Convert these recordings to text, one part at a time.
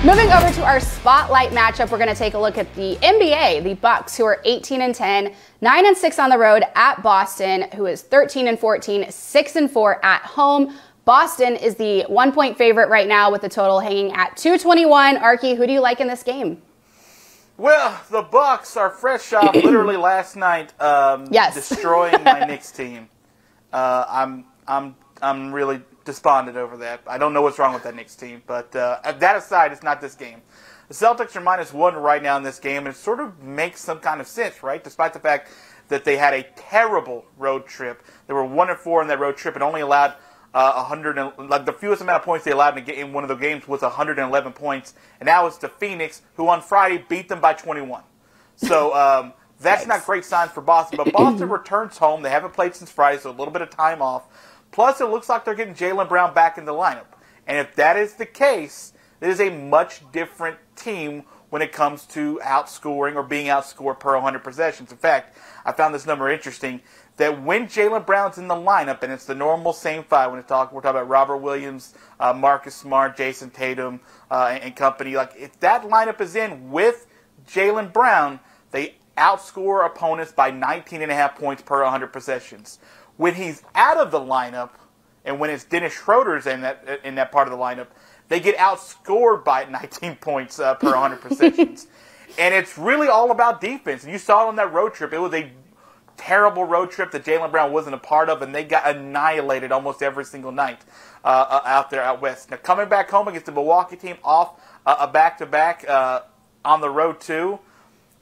Moving over to our spotlight matchup, we're going to take a look at the NBA, the Bucks, who are 18-10, 9-6 on the road at Boston, who is 13-14, 6-4 at home. Boston is the 1-point favorite right now with the total hanging at 221. Arky, who do you like in this game? Well, the Bucks are fresh off literally last night destroying my Knicks team. I'm really despondent over that. I don't know what's wrong with that Knicks team, but that aside, it's not this game. The Celtics are -1 right now in this game, and it sort of makes some kind of sense, right? Despite the fact that they had a terrible road trip. They were 1-4 in that road trip and only allowed the fewest amount of points they allowed in one of the games was 111 points, and that was to Phoenix, who on Friday beat them by 21. So that's not great signs for Boston, but Boston returns home. They haven't played since Friday, so a little bit of time off. Plus, it looks like they're getting Jaylen Brown back in the lineup. And if that is the case, it is a much different team when it comes to outscoring or being outscored per 100 possessions. In fact, I found this number interesting, that when Jaylen Brown's in the lineup, and it's the normal same five, we're talking about Robert Williams, Marcus Smart, Jason Tatum, and company. Like, if that lineup is in with Jaylen Brown, they outscore opponents by 19.5 points per 100 possessions. When he's out of the lineup, and when it's Dennis Schroeder's in that part of the lineup, they get outscored by 19 points per 100 possessions. And it's really all about defense. And you saw it on that road trip. It was a terrible road trip that Jaylen Brown wasn't a part of, and they got annihilated almost every single night out there out west. Now, coming back home against the Milwaukee team off a back-to-back on the road too,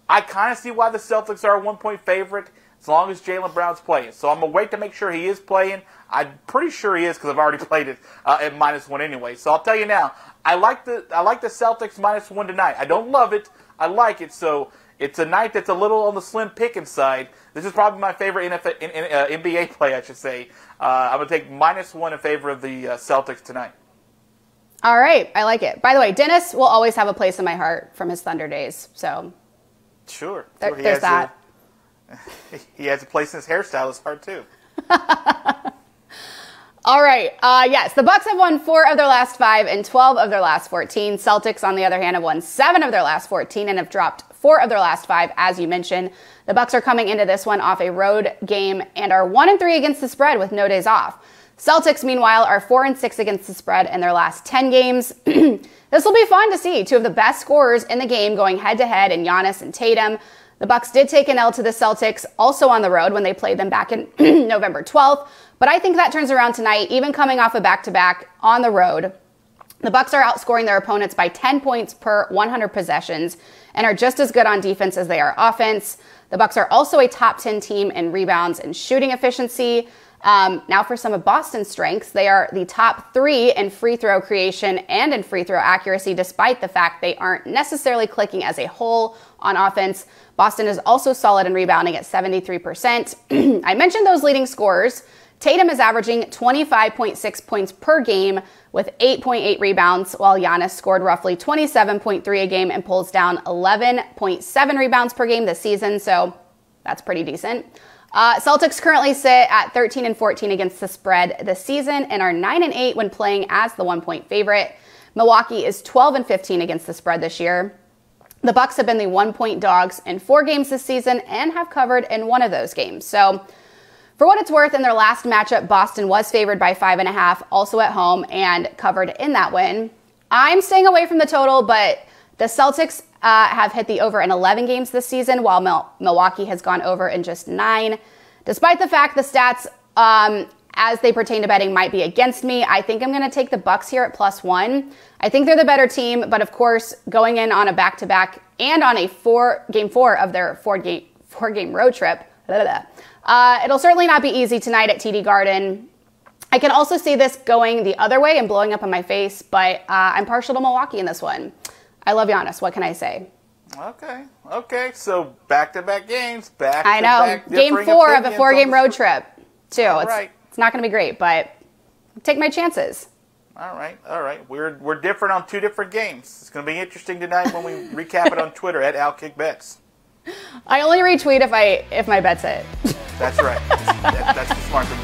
I kind of see why the Celtics are a 1-point favorite, as long as Jaylen Brown's playing. So I'm going to wait to make sure he is playing. I'm pretty sure he is because I've already played it at -1 anyway. So I'll tell you now, I like the Celtics -1 tonight. I don't love it. I like it. So it's a night that's a little on the slim picking side. This is probably my favorite NBA play, I should say. I'm going to take -1 in favor of the Celtics tonight. All right. I like it. By the way, Dennis will always have a place in my heart from his Thunder days. So Sure. There's that. He has a place in his hairstylist's heart, too. All right. Yes, the Bucks have won 4 of their last 5 and 12 of their last 14. Celtics, on the other hand, have won 7 of their last 14 and have dropped 4 of their last 5, as you mentioned. The Bucks are coming into this one off a road game and are 1-3 against the spread with no days off. Celtics, meanwhile, are 4-6 against the spread in their last 10 games. This will be fun to see. 2 of the best scorers in the game going head-to-head in Giannis and Tatum. The Bucks did take an L to the Celtics, also on the road when they played them back in November 12th. But I think that turns around tonight, even coming off a back-to-back on the road. The Bucks are outscoring their opponents by 10 points per 100 possessions and are just as good on defense as they are offense. The Bucks are also a top 10 team in rebounds and shooting efficiency. Now for some of Boston's strengths, they are the top 3 in free throw creation and in free throw accuracy, despite the fact they aren't necessarily clicking as a whole on offense. Boston is also solid in rebounding at 73%. I mentioned those leading scorers. Tatum is averaging 25.6 points per game with 8.8 rebounds, while Giannis scored roughly 27.3 a game and pulls down 11.7 rebounds per game this season, so that's pretty decent. Celtics currently sit at 13-14 against the spread this season and are 9-8 when playing as the 1-point favorite. Milwaukee is 12-15 against the spread this year. The Bucks have been the 1-point dogs in 4 games this season and have covered in 1 of those games. So for what it's worth, in their last matchup, Boston was favored by 5.5, also at home, and covered in that win. I'm staying away from the total, but the Celtics have hit the over in 11 games this season, while Milwaukee has gone over in just 9. Despite the fact the stats, as they pertain to betting, might be against me, I think I'm going to take the Bucks here at +1. I think they're the better team, but of course, going in on a back-to-back and on a game 4 of their four-game road trip, it'll certainly not be easy tonight at TD Garden. I can also see this going the other way and blowing up in my face, but I'm partial to Milwaukee in this one. I love Giannis. What can I say? Okay. So back-to-back games, I know. Game 4 of a 4-game road trip, too. It's not going to be great, but take my chances. All right. We're different on 2 different games. It's going to be interesting tonight when we recap it on Twitter at OutKick Bets. I only retweet if my bet's hit. That's right. That's the smart thing.